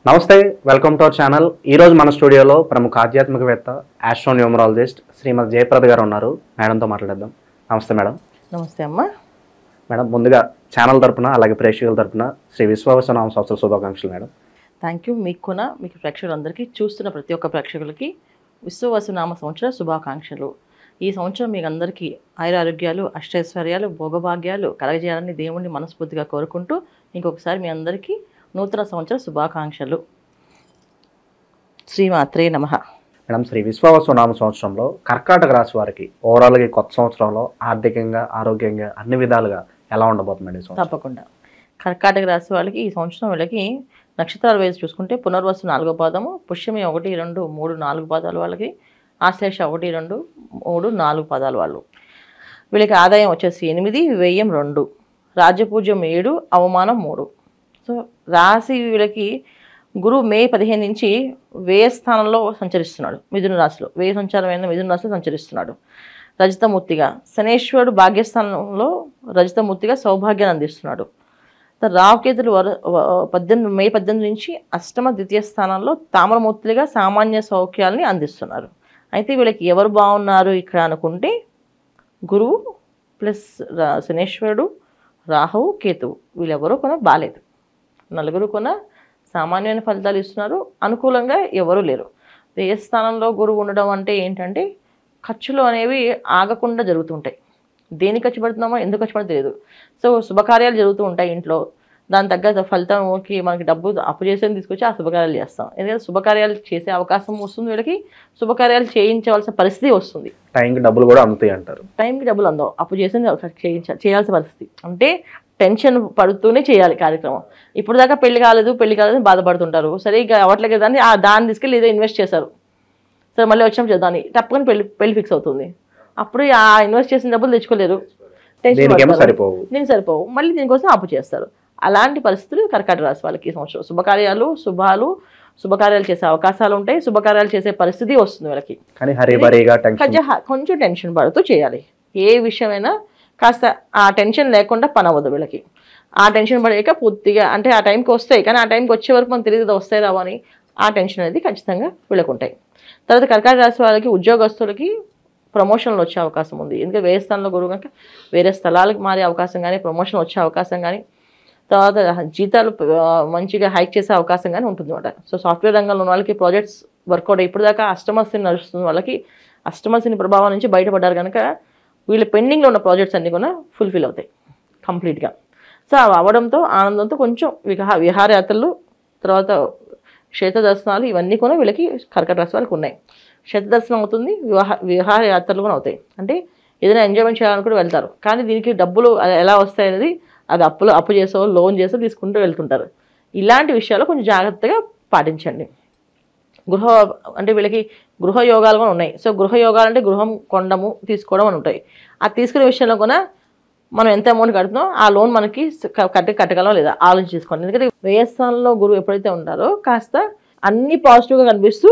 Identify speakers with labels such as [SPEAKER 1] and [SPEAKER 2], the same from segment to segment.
[SPEAKER 1] నమస్తే, welcome to our channel. ఈరోజు మన స్టూడియోలో ప్రముఖ ఆధ్యాత్మికవేత్త ఆస్ట్రోన్యూమరాలజిస్ట్ శ్రీమతి జయప్రద గారు ఉన్నారు. మేడంతో మాట్లాడేద్దాం. నమస్తే మేడం.
[SPEAKER 2] నమస్తే అమ్మా.
[SPEAKER 1] మేడం, ముందుగా ఛానల్ తరపున అలాగే ప్రేక్షకుల తరపున శ్రీ విశ్వవసనామ సంవత్సర శుభాకాంక్షలు మేడం.
[SPEAKER 2] Thank you. మీకు కూడా, మీకు ప్రేక్షకులందరికీ, చూస్తున్న ప్రతి ఒక్క ప్రేక్షకులకి విశ్వవసనామ సంవత్సర శుభాకాంక్షలు. ఈ సంవత్సరం మీకు అందరికీ ఆయురారోగ్యాలు, అష్టైశ్వర్యాలు, భోగభాగ్యాలు కలగజేయాలని దేవుణ్ణి మనస్ఫూర్తిగా కోరుకుంటూ ఇంకొకసారి మీ అందరికీ నూతన సంవత్సర శుభాకాంక్షలు. శ్రీమాత్రే నమః.
[SPEAKER 1] మేడం, శ్రీ విశ్వవసనామ సంవత్సరంలో కర్కాటక రాశి వారికి ఓవరాల్గా కొత్త సంవత్సరంలో ఆర్థికంగా, ఆరోగ్యంగా అన్ని విధాలుగా ఎలా ఉండబోతుంది?
[SPEAKER 2] తప్పకుండా కర్కాటక రాశి వాళ్ళకి ఈ సంవత్సరం వీళ్ళకి నక్షత్రాల వేసి చూసుకుంటే పునర్వసు 4వ పాదము, పుష్యమి 1, 2, 3, 4 పాదాలు వాళ్ళకి, ఆశ్లేష 1, 2, 3, 4 పాదాలు వాళ్ళు. వీళ్ళకి ఆదాయం వచ్చేసి 8, వ్యయం 2, రాజ్యపూజ్యం 7, అవమానం 3. సో రాశి వీళ్ళకి గురువు మే 15 నుంచి వ్యయ స్థానంలో సంచరిస్తున్నాడు. మిథున రాశిలో వ్యయ సంచారమైన మిథున రాశిలో సంచరిస్తున్నాడు రజతమూర్తిగా. శనేశ్వరుడు భాగ్యస్థానంలో రజతమూర్తిగా సౌభాగ్యాన్ని అందిస్తున్నాడు. రావుకేతులు మే 18 నుంచి అష్టమ ద్వితీయ స్థానంలో తామరమూర్తులుగా సామాన్య సౌఖ్యాలని అందిస్తున్నారు. అయితే వీళ్ళకి ఎవరు బాగున్నారు ఇక్కడ అనుకుంటే గురువు ప్లస్ శనేశ్వరుడు, రాహువు, కేతువు వీళ్ళెవరూ కూడా బాగాలేదు. నలుగురు కూడా సామాన్యమైన ఫలితాలు ఇస్తున్నారు. అనుకూలంగా ఎవరు లేరు. వ్యయ స్థానంలో గురువు ఉండడం అంటే ఏంటంటే ఖర్చులు అనేవి ఆగకుండా జరుగుతుంటాయి. దేనికి ఖర్చు పెడుతున్నామో, ఎందుకు ఖర్చు పెడితే తెలియదు. సో శుభకార్యాలు జరుగుతూ ఉంటాయి ఇంట్లో. దాని తగ్గ ఫలితంకి మనకి డబ్బు అప్పు చేసేది తీసుకొచ్చి ఆ శుభకార్యాలు చేస్తాం. ఎందుకంటే శుభకార్యాలు చేసే అవకాశం వస్తుంది, వీళ్ళకి శుభకార్యాలు చేయించవలసిన పరిస్థితి వస్తుంది.
[SPEAKER 1] టైంకి డబ్బులు కూడా అందుతాయి అంటారు.
[SPEAKER 2] టైంకి డబ్బులు అందవు, అప్పు చేసేది చేయాల్సిన పరిస్థితి. అంటే టెన్షన్ పడుతూనే చేయాలి కార్యక్రమం. ఇప్పుడు దాకా పెళ్లి కాలేదు అని బాధపడుతుంటారు. సరే ఇక అవ్వట్లేదు కదా అని దాన్ని తీసుకెళ్ళి ఏదో ఇన్వెస్ట్ చేశారు. సరే మళ్ళీ వచ్చినప్పుడు చేద్దామని తప్పని పెళ్లి ఫిక్స్ అవుతుంది. అప్పుడు ఆ ఇన్వెస్ట్ చేసిన డబ్బులు తెచ్చుకోలేరు, టెన్షన్ సరిపోవు, మళ్ళీ దీనికోసం అప్పు చేస్తారు. అలాంటి పరిస్థితులు కర్కాటక రాశి వాళ్ళకి ఈ సంవత్సరం. శుభకార్యాలు చేసే అవకాశాలు ఉంటాయి, శుభకార్యాలు చేసే పరిస్థితి వస్తుంది వీళ్ళకి. కొంచెం టెన్షన్ పడుతూ చేయాలి. ఏ విషయమైనా కాస్త ఆ టెన్షన్ లేకుండా పని అవ్వదు వీళ్ళకి. ఆ టెన్షన్ పడేక పూర్తిగా అంటే ఆ టైంకి వస్తాయి, కానీ ఆ టైంకి వచ్చే వరకు మనకు తెలియదు వస్తాయి రావు అని. ఆ టెన్షన్ అనేది ఖచ్చితంగా వీళ్ళకు ఉంటాయి. తర్వాత కర్కాటక రాశి వాళ్ళకి ఉద్యోగస్తులకి ప్రమోషన్లు వచ్చే అవకాశం ఉంది. ఎందుకంటే వేరే స్థానంలో గురువు కనుక వేరే స్థలాలకు మారే అవకాశం కానీ, ప్రమోషన్ వచ్చే అవకాశం కానీ, తర్వాత జీతాలు మంచిగా హైక్ చేసే అవకాశం కానీ ఉంటుంది అన్నమాట. సో సాఫ్ట్వేర్ రంగంలో ఉన్న వాళ్ళకి ప్రాజెక్ట్స్ వర్కౌట్ ఇప్పుడు దాకా అష్టమశని నడుస్తుంది వాళ్ళకి. అష్టమశని ప్రభావం నుంచి బయటపడ్డారు కనుక వీళ్ళు పెండింగ్లో ఉన్న ప్రాజెక్ట్స్ అన్నీ కూడా ఫుల్ఫిల్ అవుతాయి కంప్లీట్గా. సో అవి అవ్వడంతో ఆనందంతో కొంచెం విహారయాత్రలు, తర్వాత క్షేత్ర దర్శనాలు ఇవన్నీ కూడా వీళ్ళకి కర్కాటక రాశి వాళ్ళకి ఉన్నాయి. క్షేత్ర దర్శనం అవుతుంది, విహారయాత్రలు కూడా అవుతాయి. అంటే ఏదైనా ఎంజాయ్మెంట్ చేయాలనుకుంటూ వెళ్తారు. కానీ దీనికి డబ్బులు ఎలా వస్తాయి అనేది అది అప్పు చేసో లోన్ చేసో తీసుకుంటూ వెళ్తుంటారు. ఇలాంటి విషయాలు కొంచెం జాగ్రత్తగా పాటించండి. అంటే వీళ్ళకి గృహ యోగాలు కూడా ఉన్నాయి. సో గృహ యోగాలు అంటే గృహం కొనడము, తీసుకోవడం అని ఉంటాయి. ఆ తీసుకునే విషయంలో కూడా మనం ఎంత అమౌంట్ కడుతున్నాం ఆ లోన్ మనకి కట్టగలం లేదా ఆలోచించుకోండి. ఎందుకంటే వ్యయస్థానంలో గురువు ఎప్పుడైతే ఉంటారో కాస్త అన్ని పాజిటివ్గా కనిపిస్తూ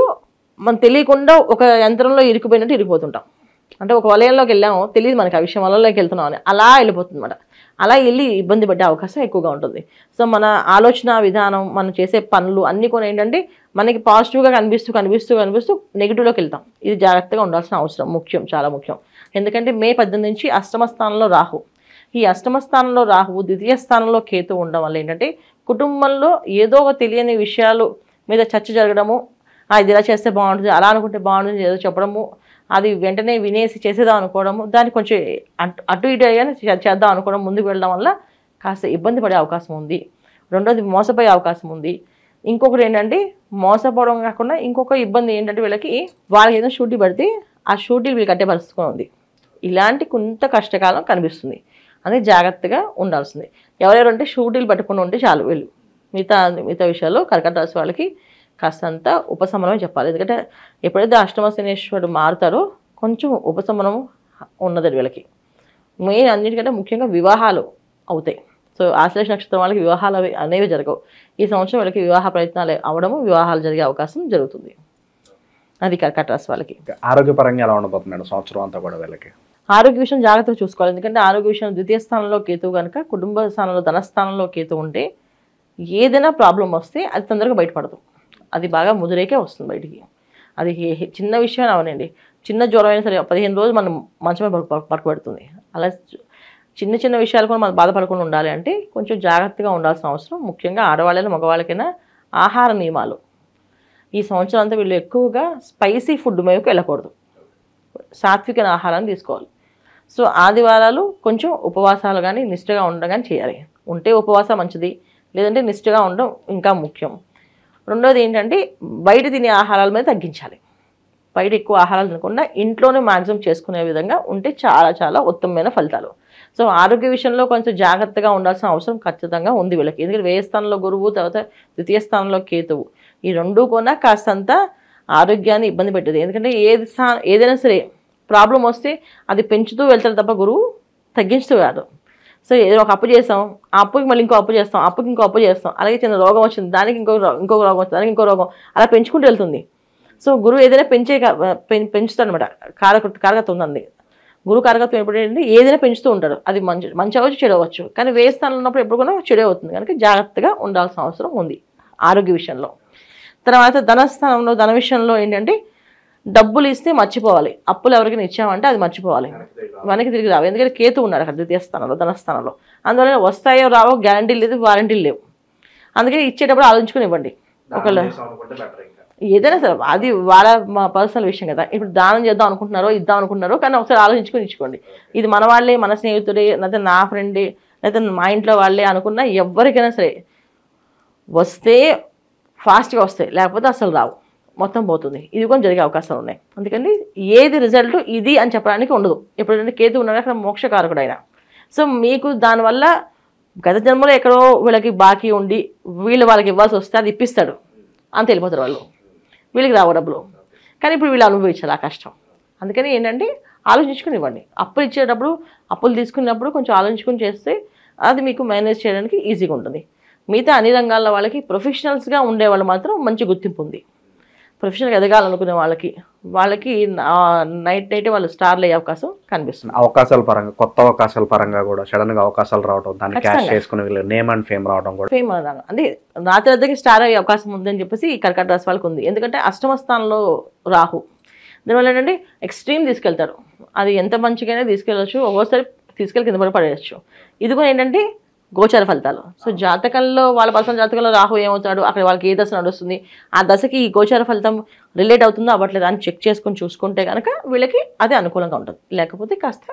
[SPEAKER 2] మనం తెలియకుండా ఒక యంత్రంలో ఇరికిపోయినట్టు ఇరిగిపోతుంటాం. అంటే ఒక వలయంలోకి వెళ్ళాము, తెలియదు మనకి ఆ విషయం, వలయంలోకి వెళ్తున్నాం అని అలా వెళ్ళిపోతుంది అన్నమాట. అలా వెళ్ళి ఇబ్బంది పడే అవకాశం ఎక్కువగా ఉంటుంది. సో మన ఆలోచన విధానం, మనం చేసే పనులు అన్నీ కూడా ఏంటంటే మనకి పాజిటివ్గా కనిపిస్తూ నెగిటివ్లోకి వెళ్తాం. ఇది జాగ్రత్తగా ఉండాల్సిన అవసరం ముఖ్యం, చాలా ముఖ్యం. ఎందుకంటే మే 18 నుంచి అష్టమ స్థానంలో రాహు. ఈ అష్టమ స్థానంలో రాహువు, ద్వితీయ స్థానంలో కేతు ఉండడం వల్ల ఏంటంటే కుటుంబంలో ఏదో ఒక తెలియని విషయాలు మీద చర్చ జరగడము, ఇది ఇలా చేస్తే బాగుంటుంది, అలా అనుకుంటే బాగుంటుంది ఏదో చెప్పడము, అది వెంటనే వినేసి చేసేద్దాం అనుకోవడము, దాన్ని కొంచెం అటు ఇటు అయ్యాని చేద్దాం అనుకోవడం, ముందుకు వెళ్ళడం వల్ల కాస్త ఇబ్బంది పడే అవకాశం ఉంది. రెండోది మోసపోయే అవకాశం ఉంది. ఇంకొకటి ఏంటంటే మోసపోవడం కాకుండా ఇంకొక ఇబ్బంది ఏంటంటే వాళ్ళకి ఏదో షూటీ పడితే ఆ షూటీలు వీళ్ళు కట్టే పరిస్థితి ఉంది. ఇలాంటి కొంత కష్టకాలం కనిపిస్తుంది. అది జాగ్రత్తగా ఉండాల్సింది. ఎవరెవరంటే షూటీలు పట్టుకుని ఉంటే చాలు వీళ్ళు. మిగతా విషయాల్లో కర్కాటక రాశి వాళ్ళకి కాస్తంత ఉపశమనమే చెప్పాలి. ఎందుకంటే ఎప్పుడైతే అష్టమ శనేశ్వరుడు మారుతారో కొంచెం ఉపశమనం ఉన్నది వీళ్ళకి. మెయిన్ అన్నిటికంటే ముఖ్యంగా వివాహాలు అవుతాయి. సో ఆశ్లేష నక్షత్రం వాళ్ళకి వివాహాలు అనేవి జరగవు. ఈ సంవత్సరం వీళ్ళకి వివాహ ప్రయత్నాలు అవడము, వివాహాలు జరిగే అవకాశం జరుగుతుంది. అది కర్కాటక రాశి వాళ్ళకి.
[SPEAKER 1] ఆరోగ్యపరంగా ఎలా ఉండబోతున్నాడు సంవత్సరం అంతా కూడా వీళ్ళకి?
[SPEAKER 2] ఆరోగ్య విషయం జాగ్రత్తగా చూసుకోవాలి. ఎందుకంటే ఆరోగ్య విషయం ద్వితీయ స్థానంలో కేతువు కనుక, కుటుంబ స్థానంలో ధనస్థానంలో కేతు ఉంటే ఏదైనా ప్రాబ్లం వస్తే అది తొందరగా బయటపడదు, అది బాగా ముదిరేకే వస్తుంది బయటికి. అది చిన్న విషయం అవనండి, చిన్న జ్వరం అయినా సరే 15 రోజులు మనం మంచమే పడుకోబెడుతుంది. అలా చిన్న చిన్న విషయాలు కూడా మనం బాధపడకుండా ఉండాలి అంటే కొంచెం జాగ్రత్తగా ఉండాల్సిన అవసరం, ముఖ్యంగా ఆడవాళ్ళైనా మగవాళ్ళకైనా ఆహార నియమాలు. ఈ సంవత్సరం అంతా వీళ్ళు ఎక్కువగా స్పైసీ ఫుడ్ మీదకి వెళ్ళకూడదు, సాత్విక ఆహారాన్ని తీసుకోవాలి. సో ఆదివారాలు కొంచెం ఉపవాసాలు కానీ నిష్ఠగా ఉండడం కానీ చేయాలి. ఉంటే ఉపవాసం మంచిది, లేదంటే నిష్ఠగా ఉండడం ఇంకా ముఖ్యం. రెండోది ఏంటంటే బయట తినే ఆహారాల మీద తగ్గించాలి. బయట ఎక్కువ ఆహారాలు తినకుండా ఇంట్లోనే మ్యాక్సిమం చేసుకునే విధంగా ఉంటే చాలా చాలా ఉత్తమమైన ఫలితాలు. సో ఆరోగ్య విషయంలో కొంచెం జాగ్రత్తగా ఉండాల్సిన అవసరం ఖచ్చితంగా ఉంది వీళ్ళకి. ఎందుకంటే వ్యయ స్థానంలో గురువు, తర్వాత ద్వితీయ స్థానంలో కేతువు, ఈ రెండూ కూడా కాస్తంత ఆరోగ్యాన్ని ఇబ్బంది పెట్టేది. ఎందుకంటే ఏదైనా సరే ప్రాబ్లం వస్తే అది పెంచుతూ వెళ్తారు తప్ప గురువు తగ్గించుతూ కాదు. సో ఏదో ఒక అప్పు చేస్తాం, ఆ అప్పుకి మళ్ళీ ఇంకో అప్పు చేస్తాం, అప్పుకి ఇంకో అప్పు చేస్తాం, అలాగే చిన్న రోగం వచ్చింది దానికి ఇంకొక రోగం వస్తుంది, దానికి ఇంకో రోగం, అలా పెంచుకుంటూ వెళ్తుంది. సో గురువు ఏదైనా పెంచుతాడు అనమాట. కారకత్వం ఉందండి, గురువు కారకత్వం ఎప్పుడైతే ఏదైనా పెంచుతూ ఉంటారు. అది మంచి అవ్వచ్చు, చెడు అవ్వచ్చు, కానీ వ్యయ స్థానంలో ఉన్నప్పుడు ఎప్పుడు కూడా చెడు అవుతుంది. కనుక జాగ్రత్తగా ఉండాల్సిన అవసరం ఉంది ఆరోగ్య విషయంలో. తర్వాత ధనస్థానంలో, ధన విషయంలో ఏంటంటే డబ్బులు ఇస్తే మర్చిపోవాలి, అప్పులు ఎవరికైనా ఇచ్చామంటే అది మర్చిపోవాలి, వెనక్కి తిరిగి రావు. ఎందుకంటే కేతు ఉన్నాడు అక్కడ ద్వితీయ స్థానంలో, ధనస్థానంలో. అందువల్ల వస్తాయో రావో గ్యారంటీ లేదు, వారంటీలు లేవు. అందుకని ఇచ్చేటప్పుడు ఆలోచించుకుని ఇవ్వండి. ఒకళ్ళు ఏదైనా సరే అది వాళ్ళ పర్సనల్ విషయం కదా. ఇప్పుడు దానం చేద్దాం అనుకుంటున్నారో ఇద్దాం అనుకుంటున్నారో, కానీ ఒకసారి ఆలోచించుకొని ఇచ్చుకోండి. ఇది మన వాళ్ళే, మన స్నేహితుడే, లేకపోతే నా ఫ్రెండే, లేకపోతే మా ఇంట్లో వాళ్ళే అనుకున్నా ఎవరికైనా సరే వస్తే ఫాస్ట్గా వస్తాయి, లేకపోతే అసలు రావు, మొత్తం పోతుంది. ఇది కూడా జరిగే అవకాశాలు ఉన్నాయి. అందుకని ఏది రిజల్ట్ ఇది అని చెప్పడానికి ఉండదు. ఎప్పుడంటే కేతు ఉన్నాడు అక్కడ మోక్షకారకుడు ఆయన. సో మీకు దానివల్ల గత జన్మలో ఎక్కడో వీళ్ళకి బాకీ ఉండి వాళ్ళకి ఇవ్వాల్సి వస్తే అది ఇప్పిస్తాడు, అంత వెళ్ళిపోతారు వాళ్ళు, వీళ్ళకి రావు డబ్బులు. కానీ ఇప్పుడు వీళ్ళు అనుభవించాలి ఆ కష్టం. అందుకని ఏంటంటే ఆలోచించుకుని ఇవ్వండి. అప్పులు ఇచ్చేటప్పుడు, అప్పులు తీసుకున్నప్పుడు కొంచెం ఆలోచించుకుని చేస్తే అది మీకు మేనేజ్ చేయడానికి ఈజీగా ఉంటుంది. మిగతా అన్ని రంగాల వాళ్ళకి ప్రొఫెషనల్స్గా ఉండే వాళ్ళు మాత్రం మంచి గుర్తింపు ఉంది. ప్రొఫెషనల్గా ఎదగాలనుకునే వాళ్ళకి నైట్ వాళ్ళు స్టార్లు అయ్యే అవకాశం కనిపిస్తుంది.
[SPEAKER 1] అవకాశాల పరంగా, కొత్త అవకాశాల పరంగా కూడా సడన్ గా అవకాశాలు రావడం, దాన్ని క్యాష్ చేసుకుని నేమ్ అండ్ ఫేమ్ రావడం కూడా,
[SPEAKER 2] ఫేమ్ అంటే రాత్రి వద్దకి స్టార్ అయ్యే అవకాశం ఉందని చెప్పేసి ఈ కర్కాటక రాశి వాళ్ళకి ఉంది. ఎందుకంటే అష్టమ స్థానంలో రాహు, దీనివల్ల ఏంటంటే ఎక్స్ట్రీమ్ తీసుకెళ్తారు. అది ఎంత మంచిగానే తీసుకెళ్ళచ్చు, ఒక్కోసారి తీసుకెళ్ళి కింద పడి పడేయచ్చు. ఇది కూడా ఏంటంటే గోచార ఫలితాలు. సో జాతకంలో వాళ్ళ పర్సనల్ జాతకంలో రాహు ఏమవుతాడు, అక్కడ వాళ్ళకి ఏ దశ నడుస్తుంది, ఆ దశకి ఈ గోచార ఫలితం రిలేట్ అవుతుందో అవ్వట్లేదు అని చెక్ చేసుకొని చూసుకుంటే కనుక వీళ్ళకి అదే అనుకూలంగా ఉంటుంది. లేకపోతే కాస్త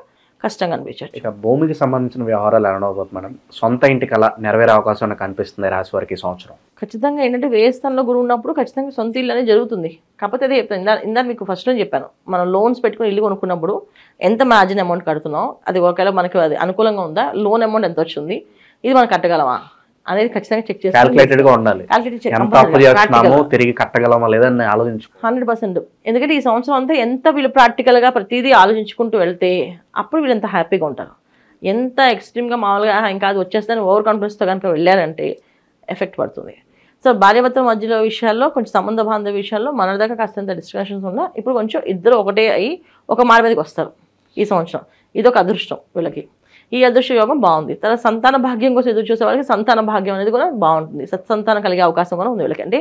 [SPEAKER 2] కష్టంగా అనిపించచ్చు.
[SPEAKER 1] ఇక భూమికి సంబంధించిన వ్యవహారాలు ఎలా ఉండబోతుంది మేడం? సొంత ఇంటికి అలా నెరవేరే అవకాశం కనిపిస్తుంది రాశి వారికి ఈ సంవత్సరం.
[SPEAKER 2] ఖచ్చితంగా ఏంటంటే వ్యయ స్థానంలో గురువు ఉన్నప్పుడు ఖచ్చితంగా సొంత ఇల్లు అనేది జరుగుతుంది. కాకపోతే అదే చెప్తాను, ఇందా మీకు ఫస్ట్లో చెప్పాను, మనం లోన్స్ పెట్టుకుని ఇల్లు కొనుక్కున్నప్పుడు ఎంత మార్జిన్ అమౌంట్ కడుతున్నాం, అది ఒకవేళ మనకి అది అనుకూలంగా ఉందా, లోన్ అమౌంట్ ఎంత వచ్చింది, ఇది మనం కట్టగలమా అనేది ఖచ్చితంగా చెక్ చేసి
[SPEAKER 1] క్యాలిక్యులేటెడ్ గా ఉండాలి. ఎంత అప్పు చేస్తున్నాము, తిరిగి కట్టగలమా లేదని ఆలోచించు
[SPEAKER 2] 100%. ఎందుకంటే ఈ సంవత్సరం అంతా ఎంత వీళ్ళు ప్రాక్టికల్గా ప్రతిదీ ఆలోచించుకుంటూ వెళ్తే అప్పుడు వీళ్ళు ఎంత హ్యాపీగా ఉంటారు. ఎంత ఎక్స్ట్రీమ్గా మామూలుగా ఇంకా అది వచ్చేస్తుందని ఓవర్ కాన్ఫిడెన్స్తో కనుక వెళ్ళారంటే ఎఫెక్ట్ పడుతుంది. సో భార్యాభర్తల మధ్యలో విషయాల్లో, కొంచెం సంబంధ బాంధవ విషయాల్లో మన దాకా కాస్తంత డిస్కషన్స్ ఉన్నా ఇప్పుడు కొంచెం ఇద్దరు ఒకటే అయ్యి ఒక మాట మీదకి వస్తారు ఈ సంవత్సరం. ఇదొక అదృష్టం వీళ్ళకి. ఈ అదృష్ట యోగం బాగుంది. తర్వాత సంతాన భాగ్యం కోసం ఎదురు చూసే వాళ్ళకి సంతాన భాగ్యం అనేది కూడా బాగుంటుంది. సత్సంతానం కలిగే అవకాశం కూడా ఉంది వీళ్ళకి. అంటే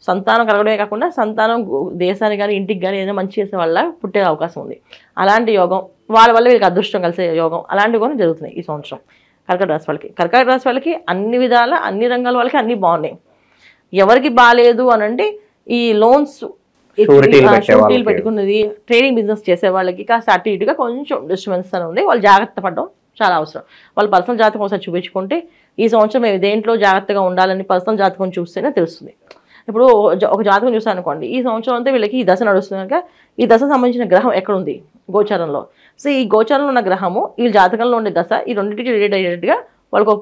[SPEAKER 2] సంతానం కలగడమే కాకుండా సంతానం దేశానికి కానీ ఇంటికి కానీ ఏదైనా మంచి చేసే వాళ్ళ పుట్టే అవకాశం ఉంది. అలాంటి యోగం వాళ్ళ వల్ల వీళ్ళకి అదృష్టం కలిసే యోగం అలాంటివి కూడా జరుగుతున్నాయి ఈ సంవత్సరం కర్కాటక రాశి వాళ్ళకి. కర్కాటక రాశి వాళ్ళకి అన్ని విధాల అన్ని రంగాల వాళ్ళకి అన్నీ బాగున్నాయి. ఎవరికి బాగాలేదు అని అంటే ఈ లోన్స్ షూరిటీలు పెట్టుకున్నది, ట్రేడింగ్ బిజినెస్ చేసే వాళ్ళకి కాస్త అటు ఇటుగా కొంచెం డిస్టర్బెన్స్ అని ఉంది. వాళ్ళు జాగ్రత్త పడడం చాలా అవసరం. వాళ్ళ పర్సనల్ జాతకం ఒకసారి చూపించుకుంటే ఈ సంవత్సరం మేము దేంట్లో జాగ్రత్తగా ఉండాలని పర్సనల్ జాతకం చూస్తేనే తెలుస్తుంది. ఇప్పుడు ఒక జాతకం చూసాను అనుకోండి, ఈ సంవత్సరం అంతా వీళ్ళకి ఈ దశ నడుస్తుంది కనుక ఈ దశ సంబంధించిన గ్రహం ఎక్కడుంది గోచారంలో. సో ఈ గోచారంలో ఉన్న గ్రహము ఈ జాతకంలో ఉండే దశ ఈ రెండింటికి రిలేట్ అయ్యేట్టుగా వాళ్ళకు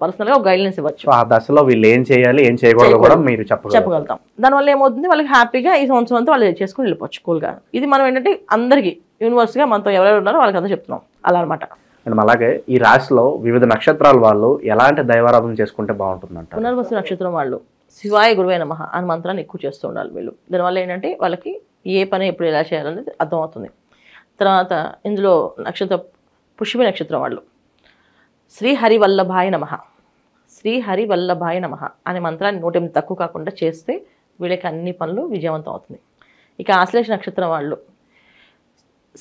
[SPEAKER 2] పర్సనల్గా ఒక గైడ్లైన్స్ ఇవ్వచ్చు.
[SPEAKER 1] ఆ దశలో వీళ్ళు ఏం చేయాలి, ఏం చేయకూడదు కూడా మీరు
[SPEAKER 2] చెప్పగలుగుతాం. దానివల్ల ఏమవుతుంది, వాళ్ళకి హ్యాపీగా ఈ సంవత్సరం అంతా వాళ్ళు చేసుకుని వెళ్ళిపోవచ్చు కూల్గా. ఇది మనం ఏంటంటే అందరికీ యూనివర్స్గా మనతో ఎవరెవరు ఉన్నారో వాళ్ళకి అంతా చెప్తున్నాం అలా అనమాట.
[SPEAKER 1] మేడం అలాగే ఈ రాశిలో వివిధ నక్షత్రాల వాళ్ళు ఎలాంటి దైవారాధన చేసుకుంటే బాగుంటుందంట?
[SPEAKER 2] పునర్వసు నక్షత్రం వాళ్ళు శివాయ గురువే నమః అని మంత్రాన్ని ఎక్కువ చేస్తూ ఉండాలి వీళ్ళు. దానివల్ల ఏంటంటే వాళ్ళకి ఏ పని ఎప్పుడు ఎలా చేయాలనేది అర్థమవుతుంది. తర్వాత ఇందులో నక్షత్రం పుష్యమి నక్షత్రం వాళ్ళు శ్రీ హరివల్లభాయ నమః, శ్రీ హరి వల్లభాయ నమః అనే మంత్రాన్ని 108 తక్కువ కాకుండా చేస్తే వీళ్ళకి అన్ని పనులు విజయవంతం అవుతుంది. ఇక ఆశ్లేష నక్షత్రం వాళ్ళు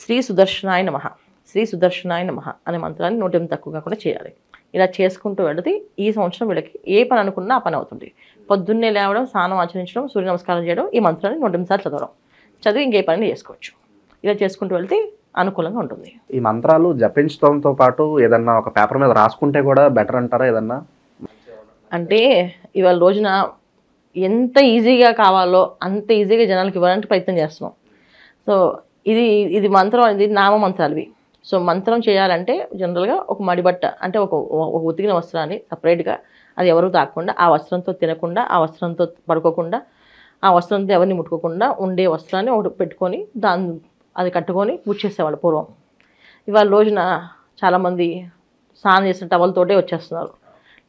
[SPEAKER 2] శ్రీ సుదర్శనాయ నమః, శ్రీ సుదర్శనాయ నమః అనే మంత్రాన్ని 108 తక్కువ కాకుండా చేయాలి. ఇలా చేసుకుంటూ వెళితే ఈ సంవత్సరం వీళ్ళకి ఏ పని అనుకున్నా ఆ పని అవుతుంది. పొద్దున్నే లేవడం, స్నానం ఆచరించడం, సూర్య నమస్కారం చేయడం, ఈ మంత్రాన్ని 108 సార్లు చదవడం, చదివి ఇంకే పని చేసుకోవచ్చు. ఇలా చేసుకుంటూ వెళ్తే అనుకూలంగా ఉంటుంది.
[SPEAKER 1] ఈ మంత్రాలు జపించడంతో పాటు ఏదన్నా ఒక పేపర్ మీద రాసుకుంటే కూడా బెటర్ అంటారా? ఏదన్నా
[SPEAKER 2] అంటే ఇవాళ రోజున ఎంత ఈజీగా కావాలో అంత ఈజీగా జనాలకు ఇవ్వడానికి ప్రయత్నం చేస్తున్నాం. సో ఇది మంత్రం, ఇది నామ మంత్రాలు ఇవి. సో మంత్రం చేయాలంటే జనరల్గా ఒక మడిబట్ట అంటే ఒక ఉతికిన వస్త్రాన్ని సపరేట్గా, అది ఎవరు తాకకుండా, ఆ వస్త్రంతో తినకుండా, ఆ వస్త్రంతో పడుకోకుండా, ఆ వస్త్రంతో ఎవరిని ముట్టుకోకుండా ఉండే వస్త్రాన్ని ఒకటి పెట్టుకొని అది కట్టుకొని పూజ చేసేవాళ్ళు పూర్వం. ఇవాళ రోజున చాలామంది స్నానం చేసిన టవల్తోటే వచ్చేస్తున్నారు.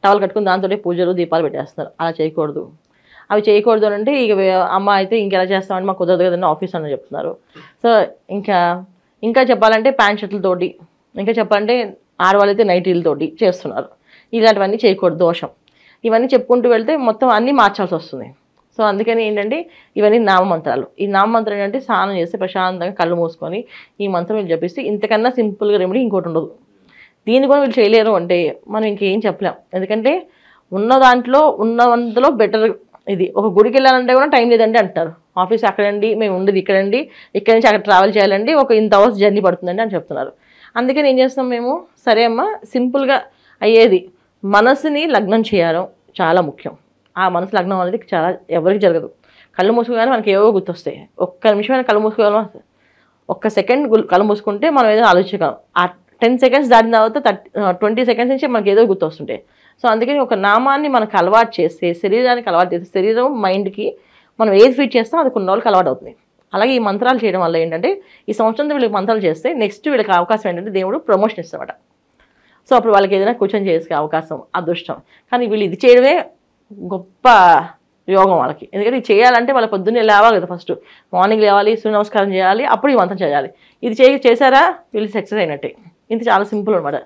[SPEAKER 2] టవల్ కట్టుకుని దాంతోటే పూజలు దీపాలు పెట్టేస్తున్నారు. అలా చేయకూడదు. అవి చేయకూడదు అంటే ఇక అమ్మ అయితే ఇంకెలా చేస్తామంటే మాకు కుదరదు కదండి ఆఫీస్ అని చెప్తున్నారు. సో ఇంకా చెప్పాలంటే ప్యాంట్ షర్ట్లతోటి, ఇంకా చెప్పాలంటే ఆడవాళ్ళు అయితే నైటీలతోటి చేస్తున్నారు. ఇలాంటివన్నీ చేయకూడదు, దోషం. ఇవన్నీ చెప్పుకుంటూ వెళ్తే మొత్తం అన్నీ మార్చాల్సి వస్తుంది. సో అందుకని ఏంటంటే ఇవన్నీ నామమంత్రాలు. ఈ నామమంత్రం ఏంటంటే స్నానం చేస్తే ప్రశాంతంగా కళ్ళు మూసుకొని ఈ మంత్రం వీళ్ళు చెప్పిస్తే ఇంతకన్నా సింపుల్గా రెమెడీ ఇంకోటి ఉండదు. దీన్ని కూడా వీళ్ళు చేయలేరు అంటే మనం ఇంకేం చెప్పలేం. ఎందుకంటే ఉన్నదంతలో బెటర్. ఇది ఒక గుడికి వెళ్ళాలంటే కూడా టైం లేదండి అంటారు. ఆఫీస్ అక్కడండి, మేము ఉండేది ఇక్కడండి, ఇక్కడి నుంచి అక్కడ ట్రావెల్ చేయాలండి, ఒక ఇంత అవర్స్ జర్నీ పడుతుందండి అని చెప్తున్నారు. అందుకని ఏం చేస్తాం మేము, సరే అమ్మ సింపుల్గా అయ్యేది మనసుని లగ్నం చేయడం చాలా ముఖ్యం. ఆ మనసు లగ్నం అనేది చాలా ఎవరికి జరగదు. కళ్ళు మూసుకోగానే మనకి ఏవో గుర్తొస్తాయి. ఒక్క నిమిషమైన కళ్ళు మూసుకోగలం, ఒక్క సెకండ్ కళ్ళు మూసుకుంటే మనం ఏదో ఆలోచించగలం. ఆ 10 సెకండ్స్ దాటిన తర్వాత 20 సెకండ్స్ నుంచి మనకి ఏదో గుర్తొస్తుంటాయి. సో అందుకని ఒక నామాన్ని మనకు అలవాటు చేస్తే, శరీరానికి అలవాటు చేస్తే, శరీరం మైండ్కి మనం ఏది ఫీడ్ చేస్తాం అది కొన్ని రోజులకు అలవాటు అవుతుంది. అలాగే ఈ మంత్రాలు చేయడం వల్ల ఏంటంటే ఈ సంవత్సరంతో వీళ్ళకి మంత్రాలు చేస్తే నెక్స్ట్ వీళ్ళకి అవకాశం ఏంటంటే దేవుడు ప్రమోషన్ ఇస్తామట. సో అప్పుడు వాళ్ళకి ఏదైనా కూర్చొని చేసుకునే అవకాశం, అదృష్టం. కానీ వీళ్ళు ఇది చేయడమే గొప్ప యోగం వాళ్ళకి. ఎందుకంటే ఇది చేయాలంటే వాళ్ళ పొద్దున్నే లేవాలి కదా, ఫస్ట్ మార్నింగ్ లేవాలి, సూర్య నమస్కారం చేయాలి, అప్పుడు ఈ మంత్రం చేయాలి. ఇది చేశారా వీళ్ళు సక్సెస్ అయినట్టే. ఇది చాలా సింపుల్ అనమాట.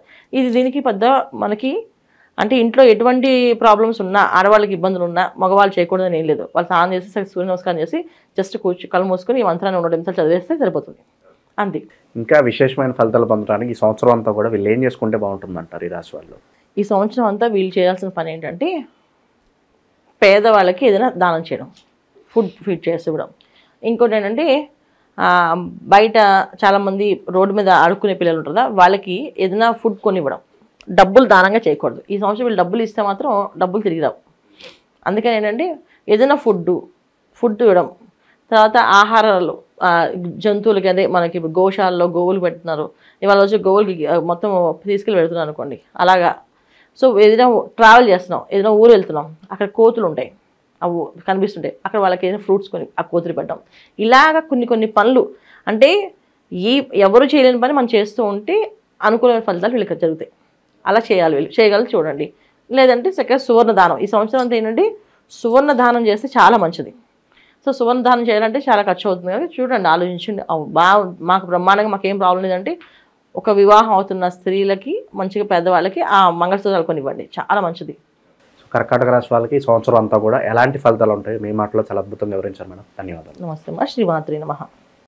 [SPEAKER 2] దీనికి పెద్ద మనకి అంటే ఇంట్లో ఎటువంటి ప్రాబ్లమ్స్ ఉన్నా, ఆడవాళ్ళకి ఇబ్బందులు ఉన్నా మగవాళ్ళు చేయకూడదని ఏం లేదు. వాళ్ళు స్నానం చేసి సూర్య నమస్కారం చేసి జస్ట్ కళ్ళు మూసుకొని ఈ మంత్రాన్ని 100 నిమిషాలు చదివేస్తే సరిపోతుంది, అంతే.
[SPEAKER 1] ఇంకా విశేషమైన ఫలితాలు పొందడానికి ఈ సంవత్సరం అంతా కూడా వీళ్ళు ఏం చేసుకుంటే బాగుంటుంది అంటారు ఈ రాశి వాళ్ళు?
[SPEAKER 2] ఈ సంవత్సరం అంతా వీళ్ళు చేయాల్సిన పని ఏంటంటే పేదవాళ్ళకి ఏదైనా దానం చేయడం, ఫుడ్ ఫీడ్ చేసి ఇవ్వడం. ఇంకోటి ఏంటంటే బయట చాలామంది రోడ్డు మీద ఆడుకునే పిల్లలు ఉంటారు కదా, వాళ్ళకి ఏదైనా ఫుడ్ కొనివ్వడం. డబ్బులు దానంగా చేయకూడదు. ఈ సంవత్సరం వీళ్ళు డబ్బులు ఇస్తే మాత్రం డబ్బులు తిరిగి రావు. అందుకని ఏంటంటే ఏదైనా ఫుడ్ ఇవ్వడం. తర్వాత ఆహారాలు జంతువులకి, అదే మనకి ఇప్పుడు గోశాలలో గోవులు పెడుతున్నారు, ఇవాళ వచ్చి గోవులకి మొత్తం తీసుకెళ్ళి పెడుతున్నాను అనుకోండి, అలాగా. సో ఏదైనా ట్రావెల్ చేస్తున్నాం, ఏదైనా ఊరు వెళ్తున్నాం, అక్కడ కోతులు ఉంటాయి, అవి కనిపిస్తుంటాయి, అక్కడ వాళ్ళకి ఏదైనా ఫ్రూట్స్ కొని ఆ కోతులు పెట్టడం. ఇలాగ కొన్ని పనులు అంటే ఎవరు చేయలేని పని మనం చేస్తూ ఉంటే అనుకూలమైన ఫలితాలు వీళ్ళకి జరుగుతాయి. అలా చేయాలి, వీళ్ళు చేయగలరు చూడండి. లేదంటే చక్కగా సువర్ణ దానం. ఈ సంవత్సరం అంతా ఏంటంటే సువర్ణ దానం చేస్తే చాలా మంచిది. సో సువర్ణ దానం చేయాలంటే చాలా ఖర్చు అవుతుంది కదా, చూడండి, ఆలోచించండి. మాకు బ్రహ్మాండంగా మాకేం ప్రాబ్లం లేదంటే ఒక వివాహం అవుతున్న స్త్రీలకి మంచిగా పెద్దవాళ్ళకి ఆ మంగళసూత్రాలు కొనివ్వండి, చాలా మంచిది.
[SPEAKER 1] కర్కాటక రాశి వాళ్ళకి ఈ సంవత్సరం అంతా కూడా ఎలాంటి ఫలితాలు ఉంటాయి మీ మాటలో చాలా అద్భుతంగా వివరించారు మేడం. ధన్యవాదాలు.
[SPEAKER 2] నమస్తే అమ్మా. శ్రీమాత్రి నమః.